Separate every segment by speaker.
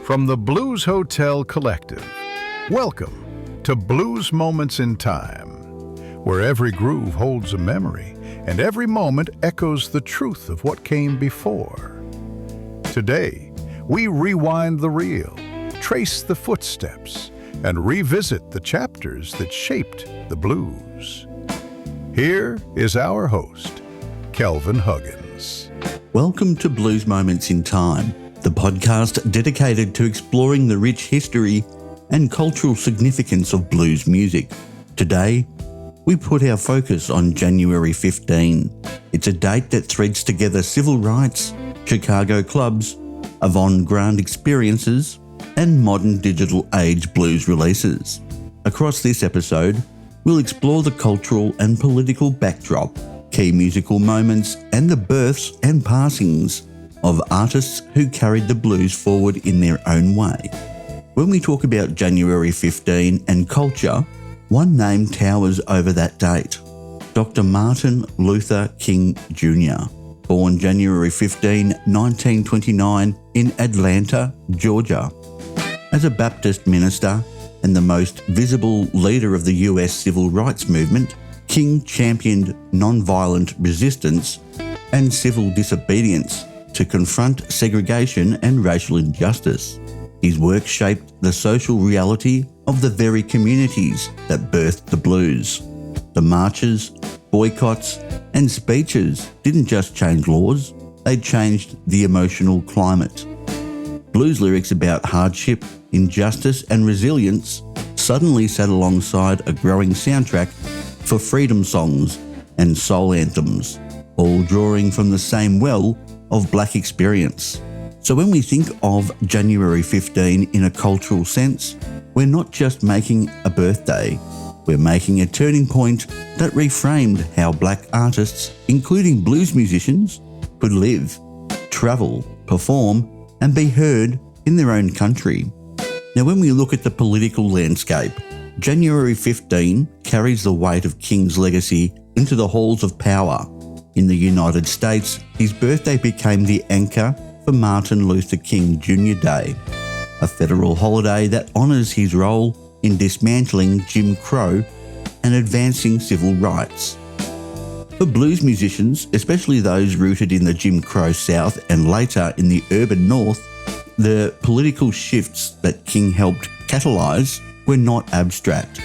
Speaker 1: From the Blues Hotel Collective, welcome to Blues Moments in Time, where every groove holds a memory and every moment echoes the truth of what came before. Today, we rewind the reel, trace the footsteps, and revisit the chapters that shaped the blues. Here is our host, Kelvin Huggins.
Speaker 2: Welcome to Blues Moments in Time, the podcast dedicated to exploring the rich history and cultural significance of blues music. Today, we put our focus on January 15. It's a date that threads together civil rights, Chicago clubs, avant-garde experiences, and modern digital age blues releases. Across this episode, we'll explore the cultural and political backdrop, key musical moments, and the births and passings of artists who carried the blues forward in their own way. When we talk about January 15 and culture, one name towers over that date: Dr. Martin Luther King Jr., born January 15, 1929 in Atlanta, Georgia. As a Baptist minister and the most visible leader of the US civil rights movement, King championed nonviolent resistance and civil disobedience to confront segregation and racial injustice. His work shaped the social reality of the very communities that birthed the blues. The marches, boycotts, and speeches didn't just change laws, they changed the emotional climate. Blues lyrics about hardship, injustice, and resilience suddenly sat alongside a growing soundtrack for freedom songs and soul anthems, all drawing from the same well of black experience. So when we think of January 15 in a cultural sense, we're not just making a birthday, we're making a turning point that reframed how black artists, including blues musicians, could live, travel, perform, and be heard in their own country. Now, when we look at the political landscape, January 15 carries the weight of King's legacy into the halls of power. In the United States, his birthday became the anchor for Martin Luther King Jr. Day, a federal holiday that honours his role in dismantling Jim Crow and advancing civil rights. For blues musicians, especially those rooted in the Jim Crow South and later in the urban North, the political shifts that King helped catalyse were not abstract.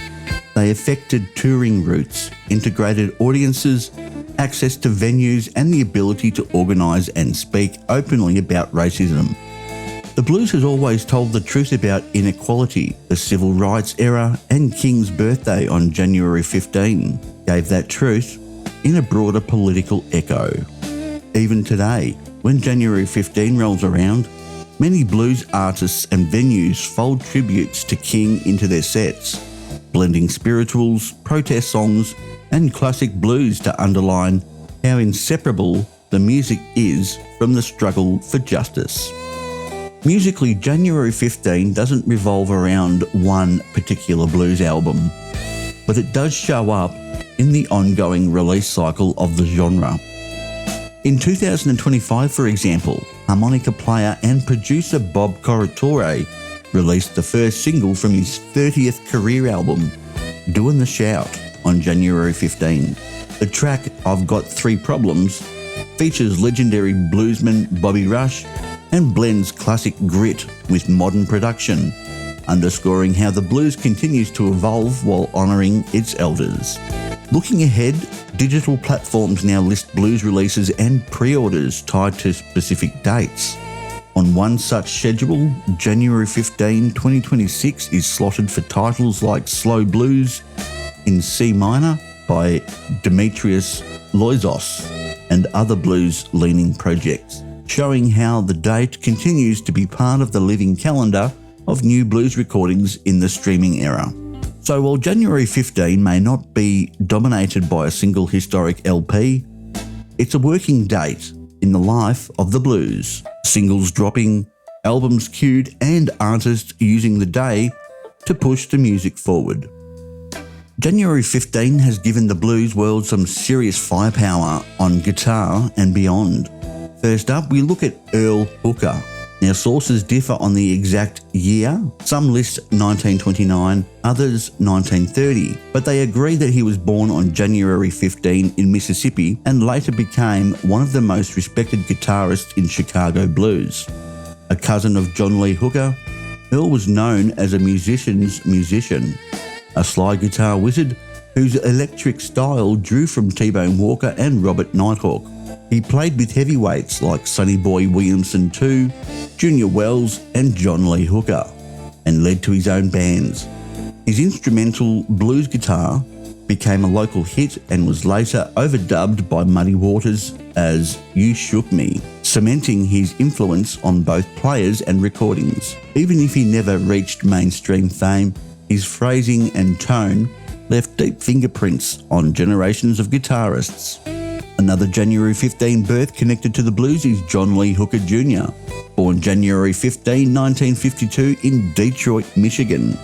Speaker 2: They affected touring routes, integrated audiences, access to venues, and the ability to organise and speak openly about racism. The blues has always told the truth about inequality. The civil rights era and King's birthday on January 15 gave that truth in a broader political echo. Even today, when January 15 rolls around, many blues artists and venues fold tributes to King into their sets, blending spirituals, protest songs, and classic blues to underline how inseparable the music is from the struggle for justice. Musically, January 15 doesn't revolve around one particular blues album, but it does show up in the ongoing release cycle of the genre. In 2025, for example, harmonica player and producer Bob Corritore released the first single from his 30th career album, Doin' the Shout, on January 15. The track I've Got Three Problems features legendary bluesman Bobby Rush and blends classic grit with modern production, underscoring how the blues continues to evolve while honouring its elders. Looking ahead, digital platforms now list blues releases and pre-orders tied to specific dates. On one such schedule, January 15, 2026 is slotted for titles like Slow Blues in C minor by Demetrius Loizos and other blues-leaning projects, showing how the date continues to be part of the living calendar of new blues recordings in the streaming era. So while January 15 may not be dominated by a single historic LP, it's a working date in the life of the blues. Singles dropping, albums queued, and artists using the day to push the music forward. January 15 has given the blues world some serious firepower on guitar and beyond. First up, we look at Earl Hooker. Now, sources differ on the exact year. Some list 1929, others 1930, but they agree that he was born on January 15 in Mississippi and later became one of the most respected guitarists in Chicago blues. A cousin of John Lee Hooker, Earl was known as a musician's musician, a slide guitar wizard whose electric style drew from T-Bone Walker and Robert Nighthawk. He played with heavyweights like Sonny Boy Williamson II, Junior Wells and John Lee Hooker, and led to his own bands. His instrumental blues guitar became a local hit and was later overdubbed by Muddy Waters as You Shook Me, cementing his influence on both players and recordings. Even if he never reached mainstream fame, his phrasing and tone left deep fingerprints on generations of guitarists. Another January 15 birth connected to the blues is John Lee Hooker Jr., born January 15, 1952 in Detroit, Michigan.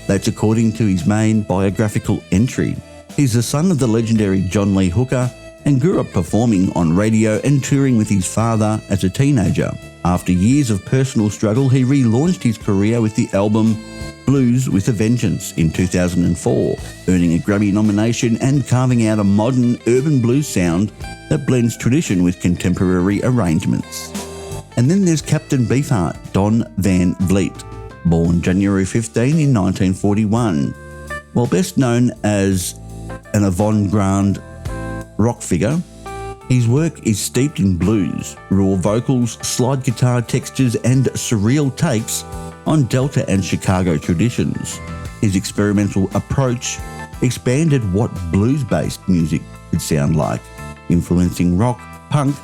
Speaker 2: That's according to his main biographical entry. He's the son of the legendary John Lee Hooker and grew up performing on radio and touring with his father as a teenager. After years of personal struggle, he relaunched his career with the album Blues with a Vengeance in 2004, earning a Grammy nomination and carving out a modern urban blues sound that blends tradition with contemporary arrangements. And then there's Captain Beefheart, Don Van Vliet, born January 15 in 1941. While best known as an avant-garde rock figure, his work is steeped in blues, raw vocals, slide guitar textures and surreal takes on Delta and Chicago traditions. His experimental approach expanded what blues-based music could sound like, influencing rock, punk,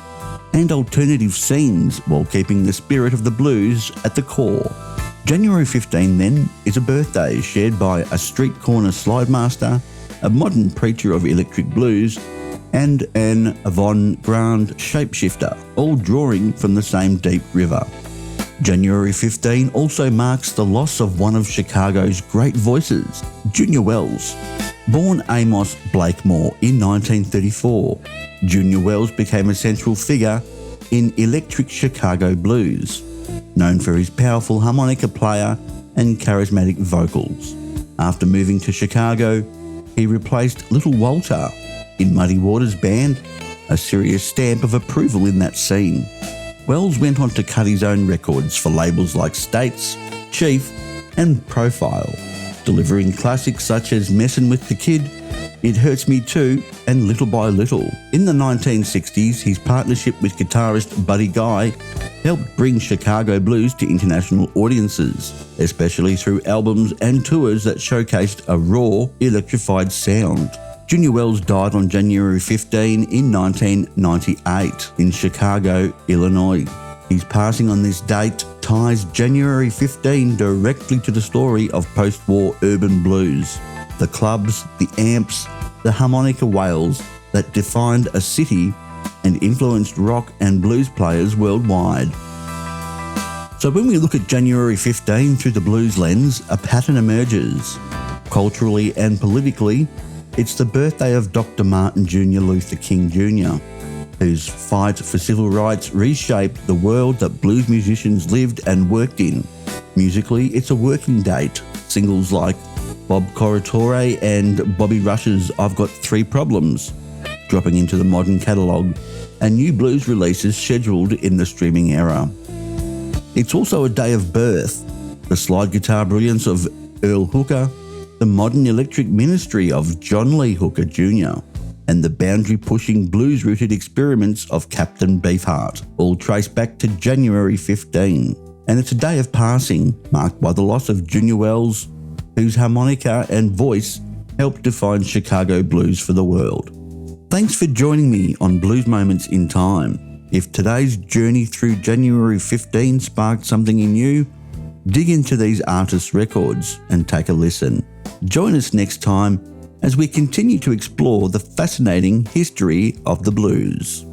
Speaker 2: and alternative scenes while keeping the spirit of the blues at the core. January 15 then is a birthday shared by a street corner slide master, a modern preacher of electric blues, and an avant-garde shapeshifter, all drawing from the same deep river. January 15 also marks the loss of one of Chicago's great voices, Junior Wells. Born Amos Blakemore in 1934, Junior Wells became a central figure in electric Chicago blues, known for his powerful harmonica player and charismatic vocals. After moving to Chicago, he replaced Little Walter in Muddy Waters' band, a serious stamp of approval in that scene. Wells went on to cut his own records for labels like States, Chief, and Profile, delivering classics such as Messin' with the Kid, It Hurts Me Too, and Little by Little. In the 1960s, his partnership with guitarist Buddy Guy helped bring Chicago blues to international audiences, especially through albums and tours that showcased a raw, electrified sound. Junior Wells died on January 15 in 1998 in Chicago, Illinois. His passing on this date ties January 15 directly to the story of post-war urban blues, the clubs, the amps, the harmonica wails that defined a city and influenced rock and blues players worldwide. So when we look at January 15 through the blues lens, a pattern emerges. Culturally and politically, it's the birthday of Dr. Martin Jr. Luther King Jr., whose fight for civil rights reshaped the world that blues musicians lived and worked in. Musically, it's a working date. Singles like Bob Corritore and Bobby Rush's I've Got Three Problems dropping into the modern catalogue, and new blues releases scheduled in the streaming era. It's also a day of birth, the slide guitar brilliance of Earl Hooker, the modern electric ministry of John Lee Hooker Jr., and the boundary-pushing blues-rooted experiments of Captain Beefheart, all trace back to January 15. And it's a day of passing, marked by the loss of Junior Wells, whose harmonica and voice helped define Chicago blues for the world. Thanks for joining me on Blues Moments in Time. If today's journey through January 15 sparked something in you, dig into these artists' records and take a listen. Join us next time as we continue to explore the fascinating history of the blues.